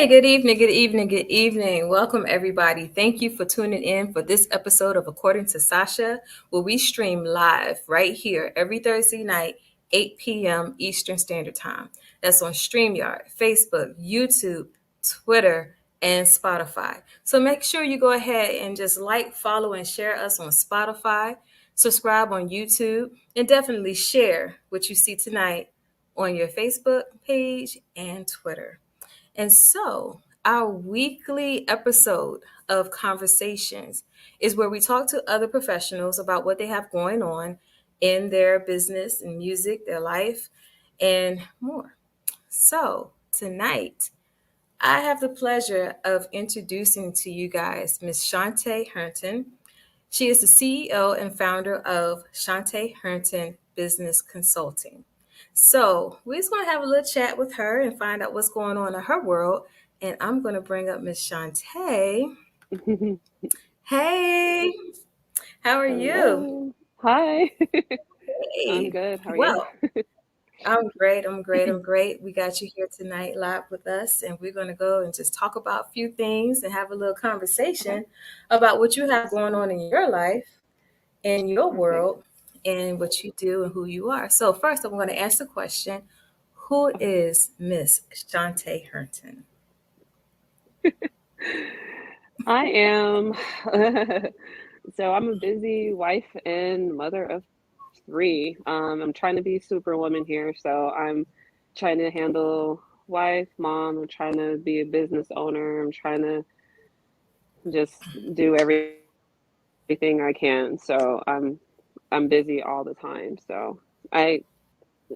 Good evening, good evening, good evening. Welcome, everybody. Thank you for tuning in for this episode of According to Sasha, where we stream live right here every Thursday night, 8 p.m. Eastern Standard Time. That's on StreamYard, Facebook, YouTube, Twitter, and Spotify. So make sure you go ahead and just like, follow, and share us on Spotify, subscribe on YouTube, and definitely share what you see tonight on your Facebook page and Twitter. And so, our weekly episode of Conversations is where we talk to other professionals about what they have going on in their business and music, their life, and more. So, tonight, I have the pleasure of introducing to you guys Miss Shawnte Hernton. She is the CEO and founder of Shawnte Hernton Business Consulting. So we're just going to have a little chat with her and find out what's going on in her world. And I'm going to bring up Miss Shawnte. Hey, how are you? Hello. Hi. I'm Hey, good. How are you? well, I'm great. I'm great. I'm great. We got you here tonight live with us, and we're going to go and just talk about a few things and have a little Okay. conversation about what you have going on in your life, in your Perfect. world, and what you do and who you are. So first, I'm going to ask the question: who Okay. is Miss Shawnte Hernton? I am. So I'm a busy wife and mother of three. I'm trying to be superwoman here. So I'm trying to handle wife, mom. I'm trying to be a business owner. I'm trying to just do everything I can. So I'm busy all the time. So I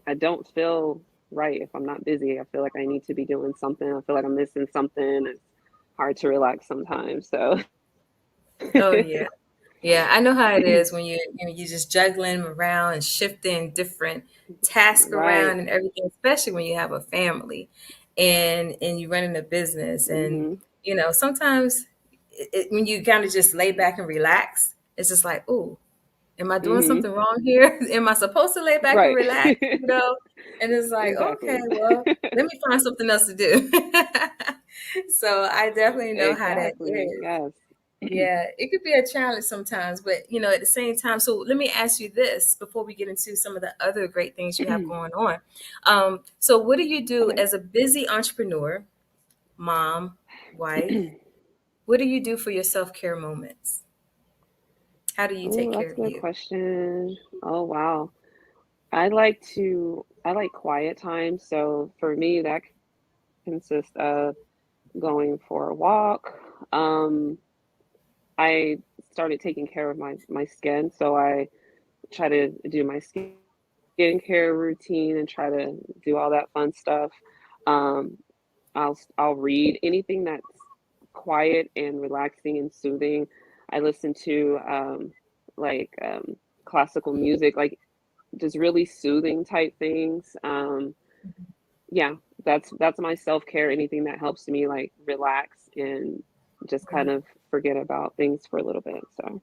I don't feel right if I'm not busy. I feel like I need to be doing something. I feel like I'm missing something. It's hard to relax sometimes. So, Oh yeah, yeah. I know how it is when you're just juggling around and shifting different tasks right. around and everything, especially when you have a family and you running a business. And Hmm. sometimes when you kind of just lay back and relax, it's just like, ooh, am I doing Hmm. something wrong here? Am I supposed to lay back and Right. relax? And it's like, okay, Exactly. well, let me find something else to do. So I definitely know how that Exactly. is. Yes. Yeah, it could be a challenge sometimes, but at the same time. So let me ask you this before we get into some of the other great things you have going on. So what do you do Okay. as a busy entrepreneur, mom, wife? What do you do for your self-care moments? How do you take Oh, care that's a of good you? question. Oh, wow. I like quiet time. So for me, that consists of going for a walk. Um, I started taking care of my skin, so I try to do my skincare routine and try to do all that fun stuff. Um, I'll read anything that's quiet and relaxing and soothing. I listen to like classical music, like just really soothing type things. Yeah, that's my self-care, anything that helps me like relax and just kind of forget about things for a little bit. So,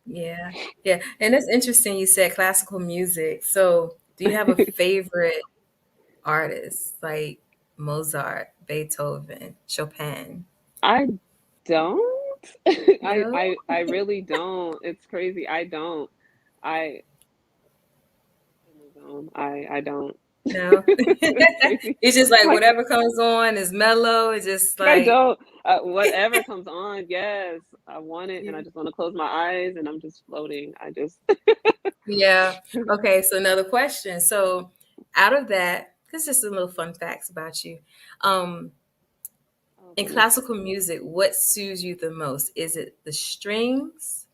Yeah, yeah. And it's interesting you said classical music. So do you have a favorite artist like Mozart, Beethoven, Chopin? I don't. No? I really don't. It's crazy. I don't. I in the zone. I don't. No. It's crazy. It's just like Like whatever comes on is mellow. It's just I like, don't. Whatever comes on, yes, I want it, and I yeah. just want to close my eyes, and I'm just floating. I just. Yeah. Okay, so another question. So out of that, this is just a little fun facts about you. Um, Oh in goodness. classical music, what soothes you the most? Is it the strings?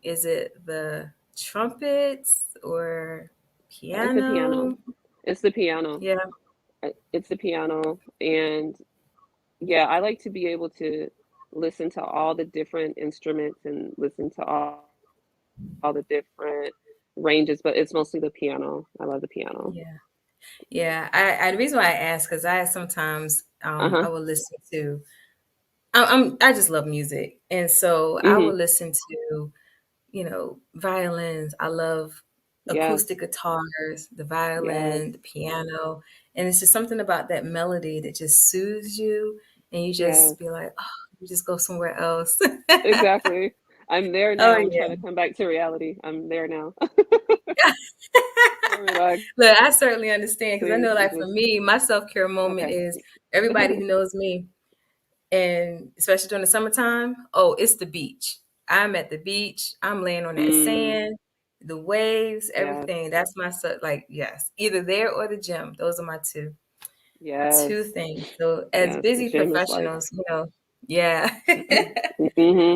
Is it the trumpets or It's the piano. piano? It's the piano. Yeah. It's the piano, and yeah, I like to be able to listen to all the different instruments and listen to all the different ranges, but it's mostly the piano. I love the piano. Yeah. Yeah. I the reason why I ask because I sometimes I Uh-huh. will listen to I just love music. And so I will Mhm. listen to, violins. I love Yes. acoustic guitars, the Yes. violin, the piano. And it's just something about that melody that just soothes you and you just Yes, be like, oh, you just go somewhere else. exactly. I'm there Oh now. I'm yeah. trying to come back to reality. I'm there now. I'm relaxing Look, I certainly understand because I know, and like for just me, my self care moment okay. is everybody who knows me, and especially during the summertime. Oh, it's the beach. I'm at the beach. I'm laying on that Mm, sand, the waves, yes, everything. That's my like yes, either there or the gym. Those are my two yes, things. So as yes. The busy gym is like, professionals, yeah.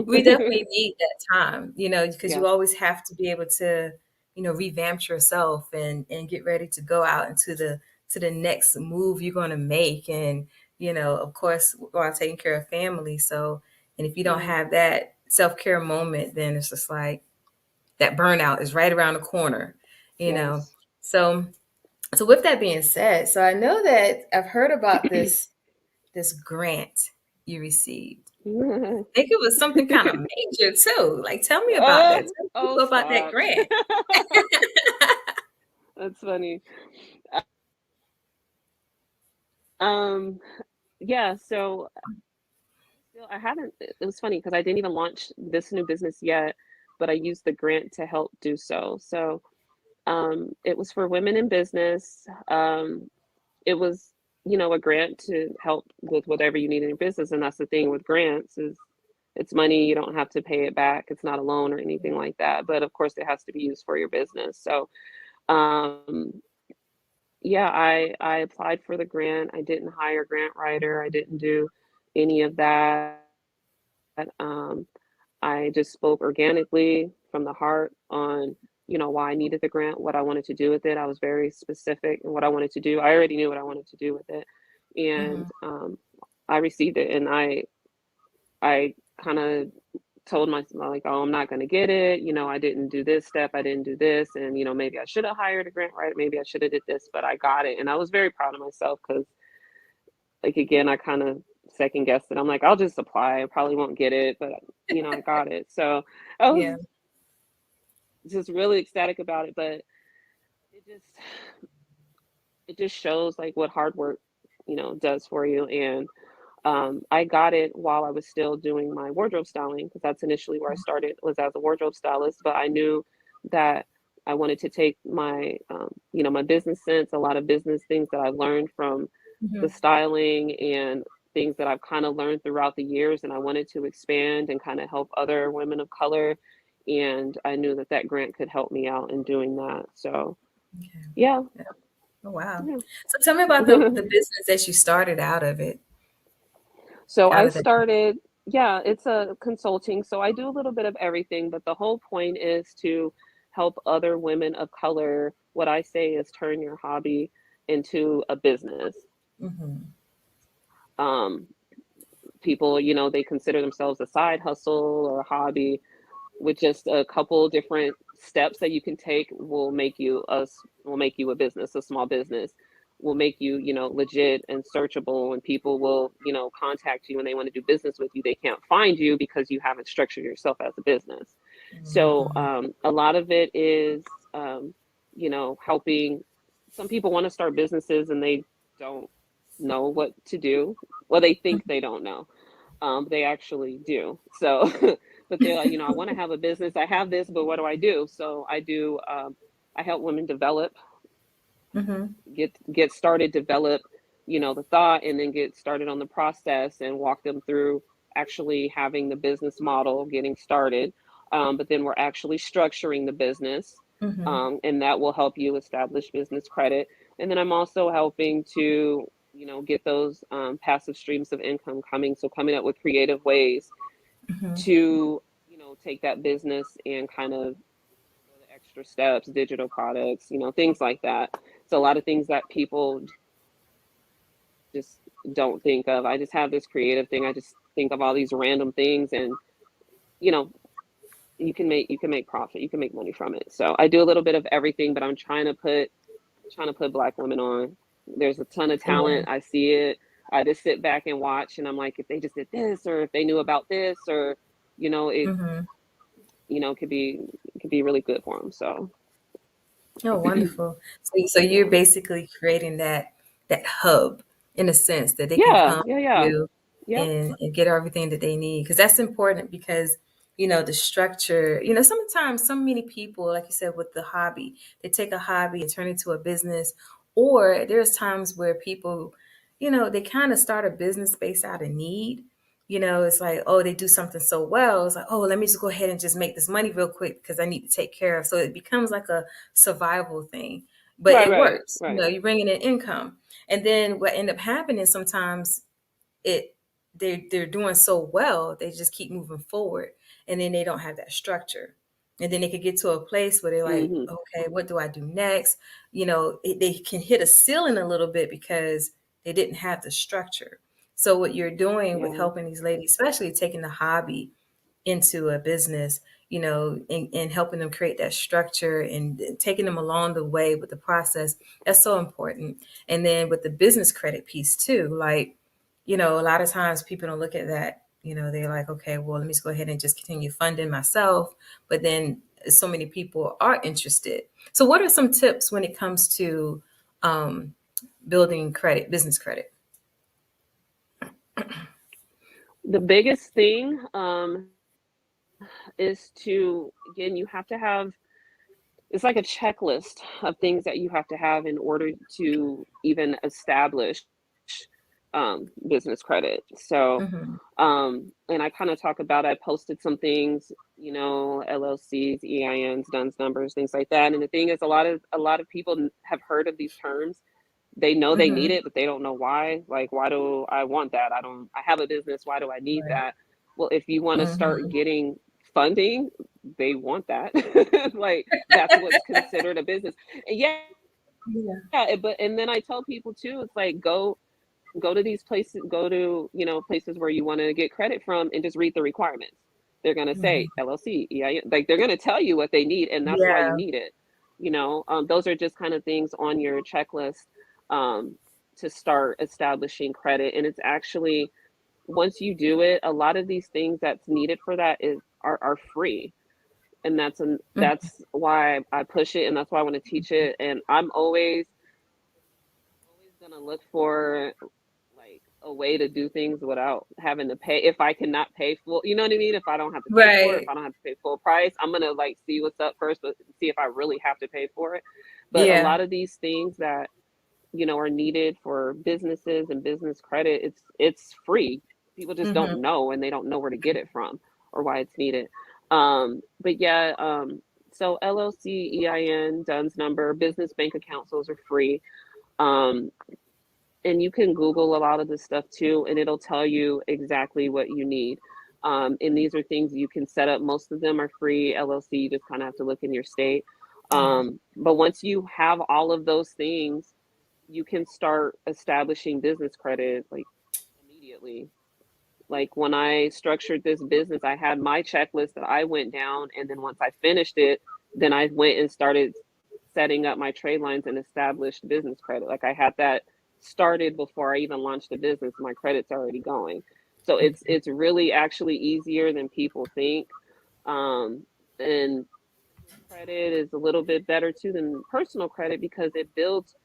We hmm definitely need that time, because you yes, always have to be able to, revamp yourself and get ready to go out into the next move you're going to make. And, of course, while taking care of family. So, and if you don't yes, have that self-care moment, then it's just like that burnout is right around the corner, you know. yes. So, so with that being said, so I know that I've heard about this grant you received. Think it was something kind of major too. Like, tell me about that. Tell Oh, people about that stop. grant. That's funny. Um, yeah, so still, I haven't, it was funny because I didn't even launch this new business yet, but I used the grant to help do so. So, it was for women in business. It was, a grant to help with whatever you need in your business. And that's the thing with grants is it's money, you don't have to pay it back. It's not a loan or anything like that. But of course, it has to be used for your business. So, um, yeah, I applied for the grant. I didn't hire a grant writer. I didn't do any of that. I just spoke organically from the heart on, why I needed the grant, what I wanted to do with it. I was very specific in what I wanted to do. I already knew what I wanted to do with it, and Mhm. I received it, and I kind of told myself like, oh, I'm not going to get it. I didn't do this step. I didn't do this, and maybe I should have hired a grant writer. Maybe I should have did this, but I got it, and I was very proud of myself because like again, I kind of second guessed it. I'm like, I'll just apply. I probably won't get it, but I got it. So I was Yeah. just really ecstatic about it. But it just it just shows like what hard work, does for you. And I got it while I was still doing my wardrobe styling because that's initially where I started was as a wardrobe stylist. But I knew that I wanted to take my, my business sense, a lot of business things that I learned from the Mhm. styling and things that I've kind of learned throughout the years, and I wanted to expand and kind of help other women of color. And I knew that that grant could help me out in doing that. So Okay. yeah, Yeah. Oh, wow. yeah. So tell me about the business that you started out of it, So out I of the. started, yeah, it's a consulting. So I do a little bit of everything, but the whole point is to help other women of color. What I say is turn your hobby into a business. Mhm. Um, People, they consider themselves a side hustle or a hobby with just a couple different steps that you can take will make you a business, a small business will make you, legit and searchable, and people will, contact you and they want to do business with you. They can't find you because you haven't structured yourself as a business. So Mhm. a lot of it is helping. Some people want to start businesses and they don't know what to do. Well, they think they don't know, they actually do. So, but they're like, I want to have a business. I have this, but what do I do? So I do. I help women develop, Mhm. get started, develop, the thought, and then get started on the process and walk them through actually having the business model, getting started. But then we're actually structuring the business, Mhm. and that will help you establish business credit. And then I'm also helping to get those passive streams of income coming. So coming up with creative ways Mhm. to take that business and kind of go the extra steps, digital products, things like that. So a lot of things that people just don't think of. I just have this creative thing. I just think of all these random things, and you know you can make profit, you can make money from it. So I do a little bit of everything, but I'm trying to put black women on. There's a ton of Yeah. talent. I see it. I just sit back and watch, and I'm like, if they just did this, or if they knew about this, or it Mhm. could be really good for them. So Oh, wonderful. So you're yeah, basically creating that hub in a sense that they can yeah, come yeah, yeah. to. Yep. and get everything that they need, because that's important. Because the structure, sometimes so many people, like you said, with the hobby, they take a hobby and turn it into a business. Or there's times where people, they kind of start a business based out of need. It's like, oh, they do something so well, it's like, oh, let me just go ahead and just make this money real quick because I need to take care of. So it becomes like a survival thing, but Right, it right, works. right. You're bringing in income. And then what end up happening sometimes, it they're doing so well, they just keep moving forward, and then they don't have that structure. And then they could get to a place where they're like, Hmm. okay, what do I do next? They can hit a ceiling a little bit because they didn't have the structure. So what you're doing with Yeah. helping these ladies, especially taking the hobby into a business, and helping them create that structure and taking them along the way with the process, that's so important. And then with the business credit piece too, like, a lot of times people don't look at that. They're like, okay, well, let me just go ahead and just continue funding myself. But then so many people are interested. So what are some tips when it comes to um, building credit, business credit? The biggest thing is to, again, you have to have, it's like a checklist of things that you have to have in order to even establish business credit. So, Mm-hmm. and I kind of talk about, I posted some things, LLCs, EINs, DUNS numbers, things like that. And the thing is, a lot of people have heard of these terms. They know they need Mm-hmm. it, but they don't know why. Like, why do I want that? I have a business. Why do I need Right. that? Well, if you want to start Mm-hmm. getting funding, they want that. Like, that's what's considered a business. And yeah, Yeah. but and then I tell people too, it's like, go to these places, go to, places where you want to get credit from, and just read the requirements. They're going to say Mm-hmm. LLC, EIN, like they're going to tell you what they need, and that's why you Yeah. need it. Those are just kind of things on your checklist, um, to start establishing credit. And it's actually, once you do it, a lot of these things that's needed for that are free. And Mm-hmm. that's why I push it, and that's why I want to teach it. And I'm always going to look for, like, a way to do things without having to pay. If I cannot pay full, you know what I mean? If I don't have to pay for it, if Right. I don't have to pay full price, I'm going to, like, see what's up first, but see if I really have to pay for it. But a Yeah. lot of these things that, are needed for businesses and business credit, it's free. People just Mm-hmm. don't know, and they don't know where to get it from or why it's needed. But yeah, so LLC, EIN, DUNS number, business bank accounts, those are free. Um, and you can Google a lot of this stuff too, and it'll tell you exactly what you need. And these are things you can set up. Most of them are free. LLC, you just kind of have to look in your state. Yeah. But once you have all of those things, you can start establishing business credit, like, immediately. Like, when I structured this business, I had my checklist that I went down, and then once I finished it, then I went and started setting up my trade lines and established business credit. Like, I had that started before I even launched the business. My credit's already going. So it's really actually easier than people think. And business credit is a little bit better too than personal credit, because it builds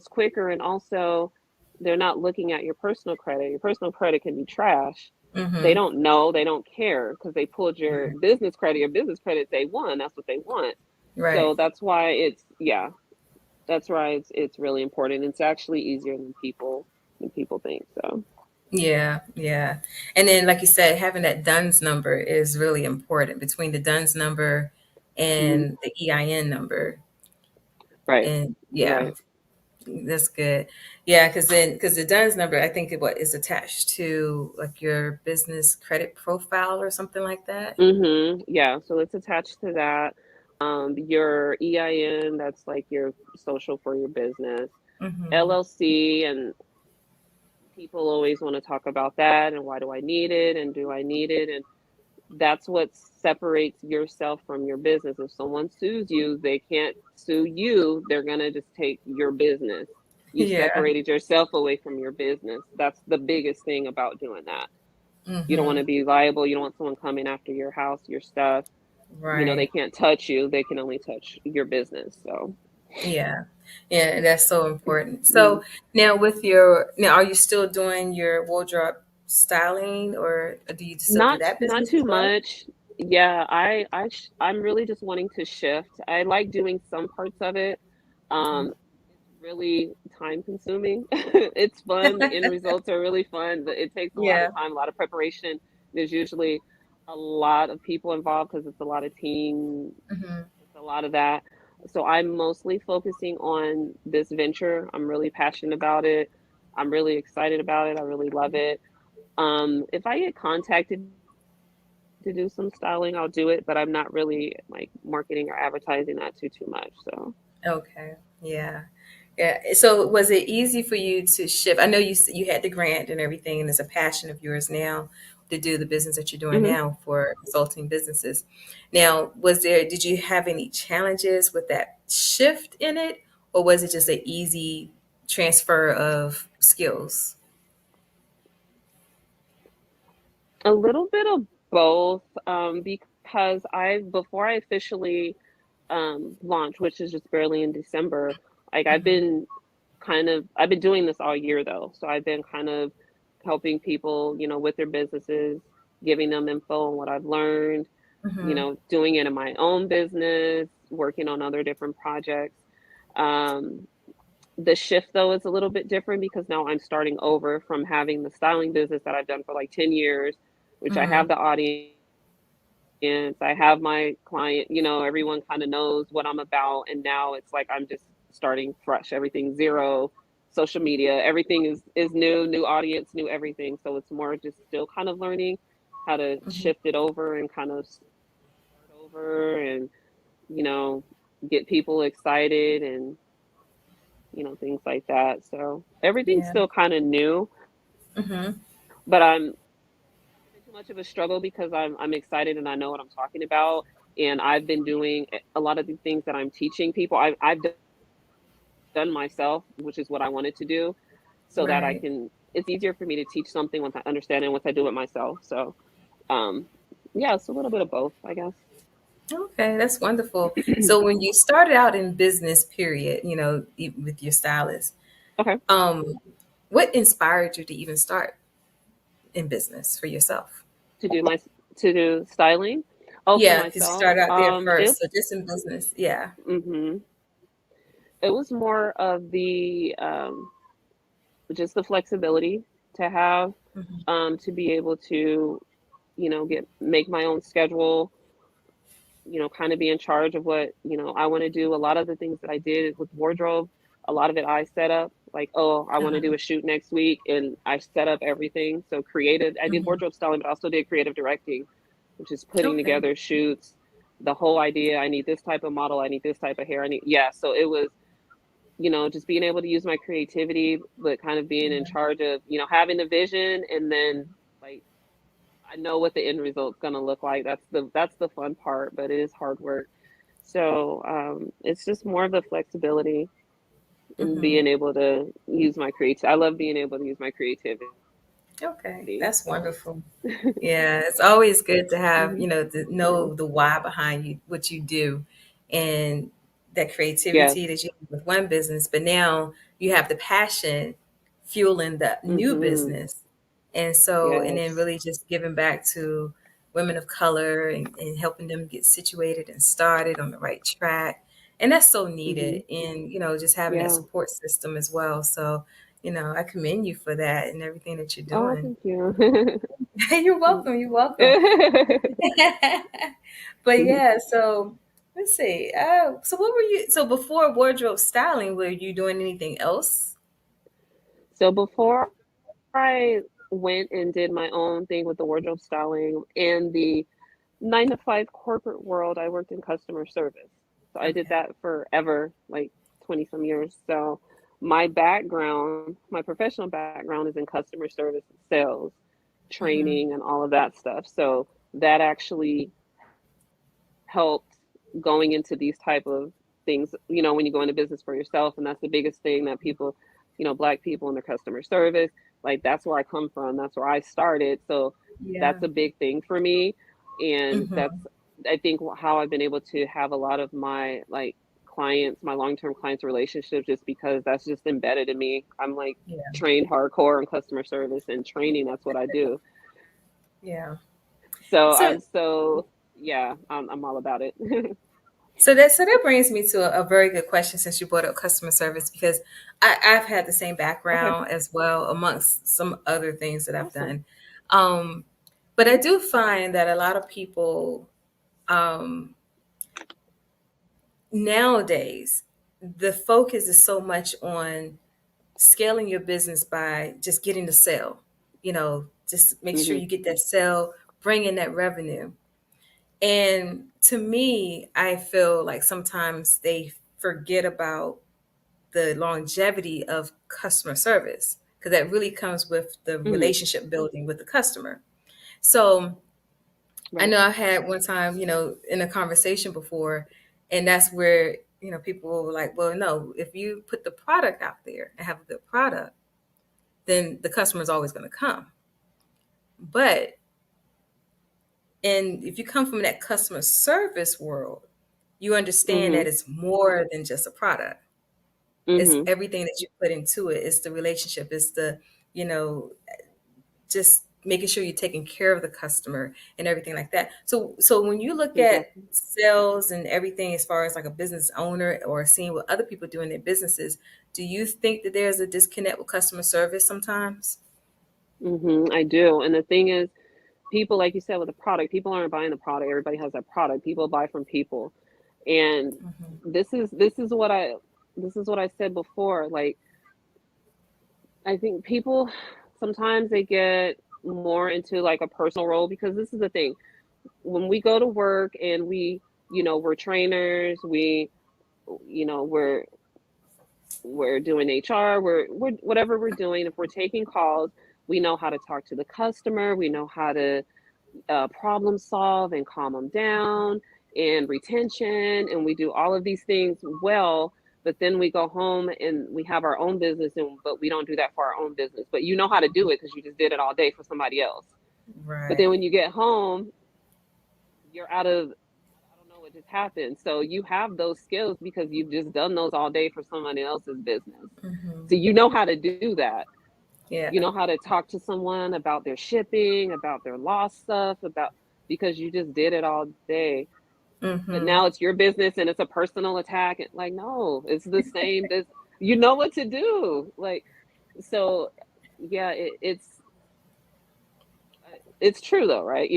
quicker. And also, they're not looking at your personal credit. Your personal credit can be trash. They Mm-hmm. don't know, they don't care, because they pulled your Right. business credit. Your business credit day one, that's what they want. So Right. that's why it's really important. It's actually easier than people think. So. Yeah, yeah. And then, like you said, having that DUNS number is really important, between the DUNS number Mhm. and the EIN number. Right, And yeah, right. that's good. Yeah, because the DUNS number, I think what is attached to like your business credit profile or something like that. Yeah, so it's attached to that. Your EIN, that's like your social for your business. Mm-hmm. LLC, and people always want to talk about that, and why do I need it, and do I need it? And that's what separates yourself from your business. If someone sues you, they can't sue you, they're going to just take your business. You Yeah. separated yourself away from your business. That's the biggest thing about doing that. You don't want Mm-hmm. to be liable. You don't want someone coming after your house, your stuff. They Right. can't touch you. They can only touch your business. So, Yeah. Yeah, that's so important. mm, So now, with your now, are you still doing your wardrobe styling, or do you still do Not that not business too as well? much. Yeah, I'm really just wanting to shift. I like doing some parts of it. Mhm. It's really time consuming. It's fun. The end results are really fun, but it takes a lot Yeah. of time, a lot of preparation. There's usually a lot of people involved because it's a lot of team, Hmm. it's a lot of that. So I'm mostly focusing on this venture. I'm really passionate about it. I'm really excited about it. I really love it. If I get contacted to do some styling, I'll do it, but I'm not really like marketing or advertising that too much. So, Okay. Yeah. Yeah. So was it easy for you to shift? I know you had the grant and everything, and it's a passion of yours now to do the business that you're doing hmm now for consulting businesses. Now, did you have any challenges with that shift in it, or was it just an easy transfer of skills? a little bit of both, because before I officially launched, which is just barely in December, like Hmm. I've been doing this all year though. So I've been kind of helping people, with their businesses, giving them info on what I've learned, Hmm. doing it in my own business, working on other different projects. Um, the shift though is a little bit different because now I'm starting over from having the styling business that I've done for like 10 years, which I have Hmm. the audience, I have my client, everyone kind of knows what I'm about. And now it's like I'm just starting fresh, everything zero, social media, everything is new audience, new everything. So it's more just still kind of learning how to Hmm. shift it over and kind of start over and, you know, get people excited and, things like that. So everything's Yeah. still kind of new, Hmm. but I'm too much of a struggle because I'm excited and I know what I'm talking about. And I've been doing a lot of the things that I'm teaching people. I've done myself, which is what I wanted to do, so that I Right. can. It's easier for me to teach something once I understand it, and once I do it myself. So, um, yeah, it's a little bit of both, I guess. Okay, that's wonderful. So when you started out in business, period, with your stylist, Okay, um, what inspired you to even start in business for yourself? to do my to do styling. Oh, for Yeah, because you myself. started out there It first. So just in business, yeah. hmm it was more of the just the flexibility to have, Hmm. to be able to, get make my own schedule, kind of be in charge of what, I want to do. A lot of the things that I did with wardrobe, a lot of it I set up, like, oh, I want to Uh-huh. do a shoot next week, and I set up everything. So creative, I did Hmm. wardrobe styling, but I also did creative directing, which is putting Okay. together shoots, the whole idea. I need this type of model, I need this type of hair, yeah. So it was, just being able to use my creativity, but kind of being in Yeah. charge of, having the vision, and then like I know what the end result's gonna look like. That's the fun part, but it is hard work. So it's just more of the flexibility and Hmm. being able to use my creativity. I love being able to use my creativity. Okay, that's So wonderful. Yeah, it's always good to have, mhm. to Yeah. know the why behind you, what you do, and that Yes. creativity that you have with one business, but now you have the passion fueling the new hmm business. And so, and then Yes. really just giving back to women of color and helping them get situated and started on the right track. And that's so hmm needed. And, just having that Yeah. support system as well. So, I commend you for that and everything that you're Oh, doing. thank you. You're welcome. You're welcome. But yeah, so let's see. So what were you? So before wardrobe styling, were you doing anything else? So before I went and did my own thing with the wardrobe styling in the 9 to 5 corporate world, I worked in customer service. So I did Okay. that forever, like 20 some years. So my professional background is in customer service, sales, Mm-hmm. training, and all of that stuff. So that actually helped going into these type of things, when you go into business for yourself. And that's the biggest thing that people, Black people in their customer service, like that's where I come from. That's where I started. So Yeah. that's a big thing for me. And that's, Mm-hmm. I think, how I've been able to have a lot of my like clients, my long-term clients relationships, just because that's just embedded in me. I'm like Yeah. trained hardcore in customer service and training. That's what I do. Yeah. So So yeah, I'm all about it. so that brings me to a very good question since you brought up customer service because I've had the same Okay, background as well amongst some other things that I've awesome. done. Um, but I Mhm. do find that a lot of people um, nowadays, the focus is so much on scaling your business by just getting the sale. Just make sure Mhm. you get that sale, bring in that revenue. And to me, I feel like sometimes they forget about the longevity of customer service because that really comes with the Mhm. relationship building with the customer. So I Right. know I had one time, in a conversation before, and that's where, people were like, well, no, if you put the product out there and have a good product, then the customer is always going to come. But and if you come from that customer service world, you understand that Mhm. it's more than just a product. It's Mhm. everything that you put into it. It's the relationship. It's the, you know, just making sure you're taking care of the customer and everything like that. So when you look at Exactly. sales and everything as far as like a business owner or seeing what other people do in their businesses, do you think that there's a disconnect with customer service sometimes? I do. And the thing is, people, like you said, with the product, people aren't buying the product. Everybody has that product. People buy from people. And Hmm. this is what I said before. Like, I think people sometimes they get more into like a personal role, because this is the thing. When we go to work and we're trainers, we're doing HR, we're whatever we're doing. If we're taking calls, we know how to talk to the customer. We know how to problem solve and calm them down, and retention, and we do all of these things well. But then we go home and we have our own business, and but we don't do that for our own business. But you know how to do it because you just did it all day for somebody else. But then Right. when you get home, you're out of, I don't know what just happened. So you have those skills because you've just done those all day for somebody else's business. Hmm. So you know how to do that. You Yeah. know how to talk to someone about their shipping, about their lost stuff, about, because you just did it all day. But Hmm. now it's your business and it's a personal attack. Like, no, it's the same business. You know what to do. Like, so yeah, it's true though, right?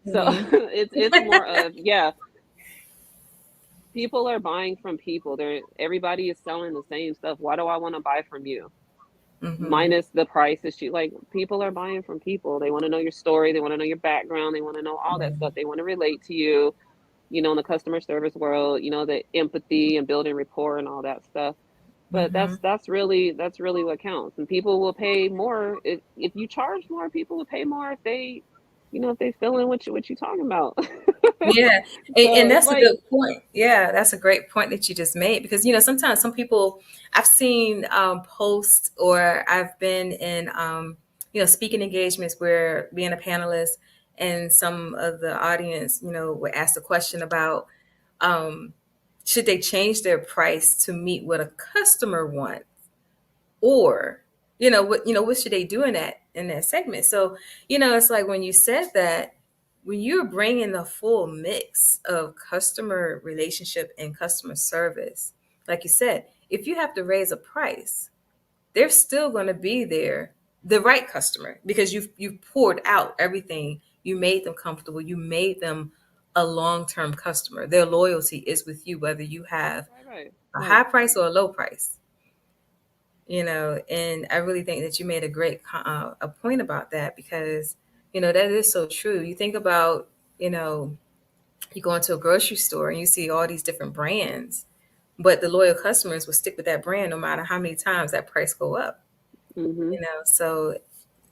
So Hmm. it's more of, yeah, people are buying from people. Everybody is selling the same stuff. Why do I want to buy from you? Hmm. Minus the price issue. Like, people are buying from people. They want to know your story. They want to know your background. They want to know all that stuff. They want to relate to you. In the customer service world, the empathy and building rapport and all that stuff. But Hmm. that's really what counts. And people will pay more if you charge more. People will pay more if they feeling what you talking about. Yeah, and So it's that's a like, good point. Yeah, that's a great point that you just made because sometimes some people I've seen posts or I've been in speaking engagements where being a panelist and some of the audience would ask the question about um, should they change their price to meet what a customer wants or what should they do in that segment. So it's like when you said that when you're bringing the full mix of customer relationship and customer service, like you said, if you have to raise a price, they're still going to be there, the right customer, because you've poured out everything. You made them comfortable, you made them a long-term customer. Their loyalty is with you whether you have right, right, a right. high price or a low price. And I really think that you made a point about that because that is so true. You think about you know you go into a grocery store and you see all these different brands, but the loyal customers will stick with that brand no matter how many times that price go up. Mhm. So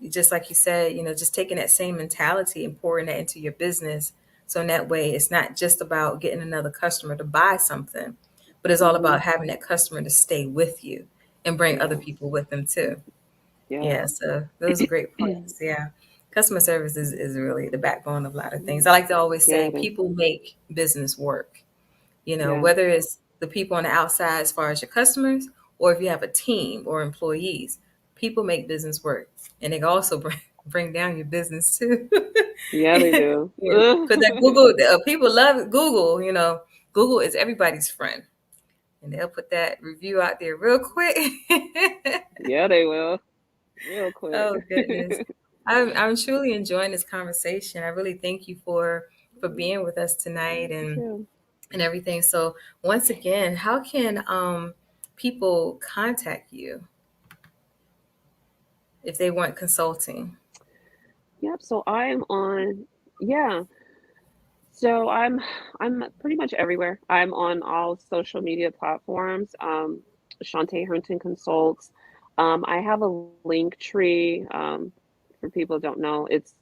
just like you said, just taking that same mentality and pouring that into your business, so in that way it's not just about getting another customer to buy something, but it's all about Mhm. having that customer to stay with you and bring other Yes. people with them too. Yes. Yeah, so those are great points. Yeah. Customer service is really the backbone of a lot of things. I like to always Yeah, say it is. people make business work, Yes. whether it's the people on the outside as far as your customers, or if you have a team or employees, people make business work, and they can also bring down your business too. Yeah, they do. Because that Google, people love Google. Google is everybody's friend, and they'll put that review out there real quick. Yeah, they will. Real quick. Oh goodness, I'm truly enjoying this conversation. I really thank you for being with us tonight Me too. and everything. So once again, how can people contact you if they want consulting? Yep. So I'm on. Yeah. So I'm pretty much everywhere. I'm on all social media platforms. Shawnte Hernton Consults. I have a link tree. For people who don't know, it's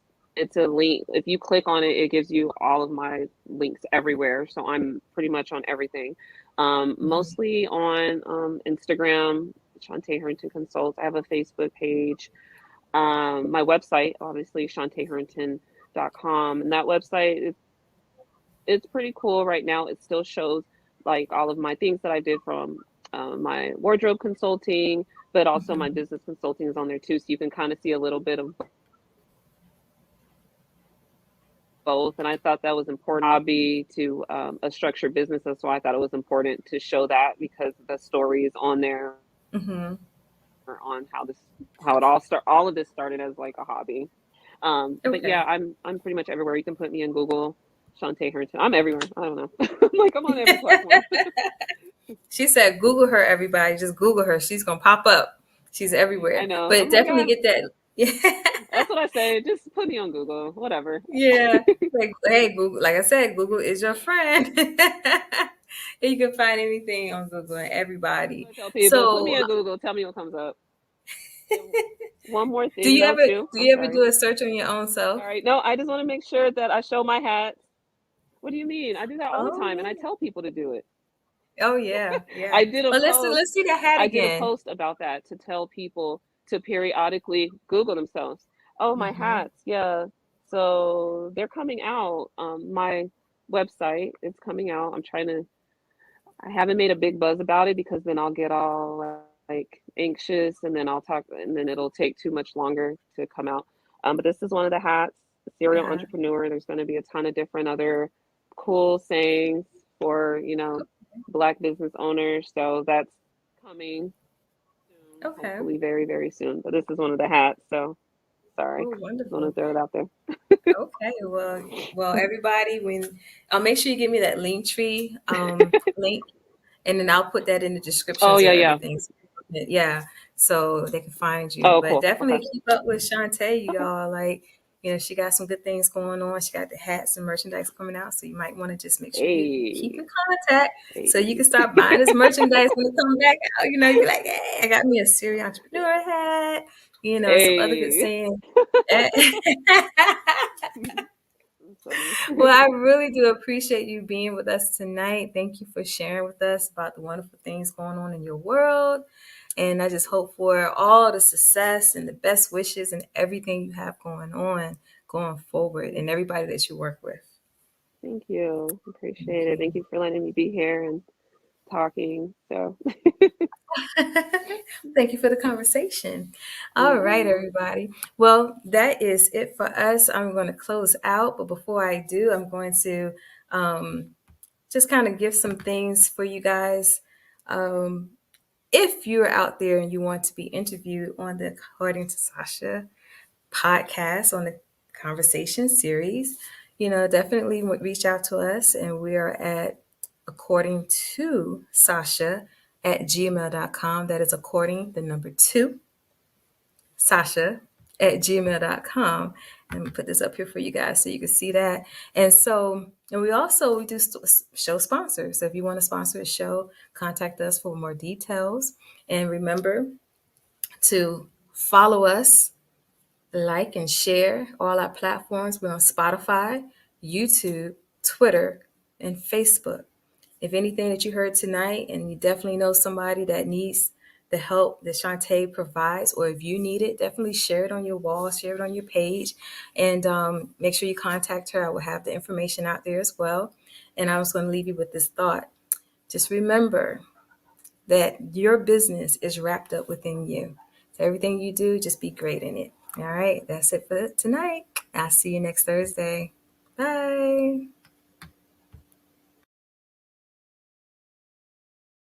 a link. If you click on it, it gives you all of my links everywhere. So I'm pretty much on everything. Mhm. Mostly on Instagram, Shawnte Hernton Consults. I have a Facebook page. My website, obviously, ShawnteHernton.com, and that website it's pretty cool right now. It still shows like all of my things that I did from my wardrobe consulting, but also my Mhm. business consulting is on there too. So you can kind of see a little bit of both. And I thought that was important hobby to a structured business. That's why I thought it was important to show that because the stories on there Mhm. on how it all of this started as like a hobby. But Okay. yeah, I'm pretty much everywhere. You can put me in Google, Shawnte Hernton. I'm everywhere. I don't know. Like I'm on every platform. She said, "Google her, everybody. Just Google her. She's gonna pop up. She's I everywhere." know. I'm But like, definitely yeah, get that. Yeah. that's what I say. Just put me on Google, whatever. Yeah. Like, hey, Google. Like I said, Google is your friend. You can find anything on Google and everybody. I tell people, put So, me on Google. Tell me what comes up. And one more do thing you though, ever too. do I'm you ever sorry. do a search on your own self? Sorry. No, I just want to make sure that I show my hats. What do you mean? I do that all the Oh time, and I yeah. tell people to do it. Oh yeah. Yeah. I did a Well, post. let's see the hat I did a again. post about that to tell people to periodically Google themselves. Oh, my Hmm. hats. Yeah. So they're coming out. My website is coming out. I haven't made a big buzz about it because then I'll get all like anxious and then I'll talk and then it'll take too much longer to come out. But this is one of the hats, serial Uh-huh. entrepreneur. There's going to be a ton of different other cool sayings for, Black business owners. So that's coming soon, Okay. hopefully very, very soon. But this is one of the hats. So sorry. Oh, Just want to wonderful. throw it out there. Okay, well, everybody, when I'll make sure you give me that link tree link, and then I'll put that in the Oh, descriptions of yeah, yeah. everything. Yeah, so they can find you. Oh, But cool. definitely Okay. keep up with Shantae, you Okay. all. Like, she got some good things going on. She got the hats and merchandise coming out, so you might want to just make sure you keep Hey. in contact so you Hey. can start buying this merchandise when it comes back out. You be like, hey, I got me a serial entrepreneur hat. Some other good Hey. saying. That's funny. Well, I really do appreciate you being with us tonight. Thank you for sharing with us about the wonderful things going on in your world. And I just hope for all the success and the best wishes and everything you have going on going forward and everybody that you work with. Thank you. Appreciate it. Okay. Thank you for letting me be here and talking. So, Thank you for the conversation. All right, yeah. everybody. Well, that is it for us. I'm going to close out, but before I do, I'm going to just kind of give some things for you guys. Um, if you're out there and you want to be interviewed on the According to Sasha podcast on the conversation series, definitely reach out to us. And we are at according to Sasha at gmail.com. That is according the number two, Sasha at gmail.com. And we put this up here for you guys so you can see that. And we do show sponsors. So if you want to sponsor a show, contact us for more details. And remember to follow us, like, and share all our platforms. We're on Spotify, YouTube, Twitter, and Facebook. If anything that you heard tonight and you definitely know somebody that needs the help that Shawnte provides, or if you need it, definitely share it on your wall, share it on your page, and make sure you contact her. I will have the information out there as well. And I was going to leave you with this thought. just remember that your business is wrapped up within you. So everything you do, just be great in it. All right, that's it for tonight. I'll see you next Thursday. Bye.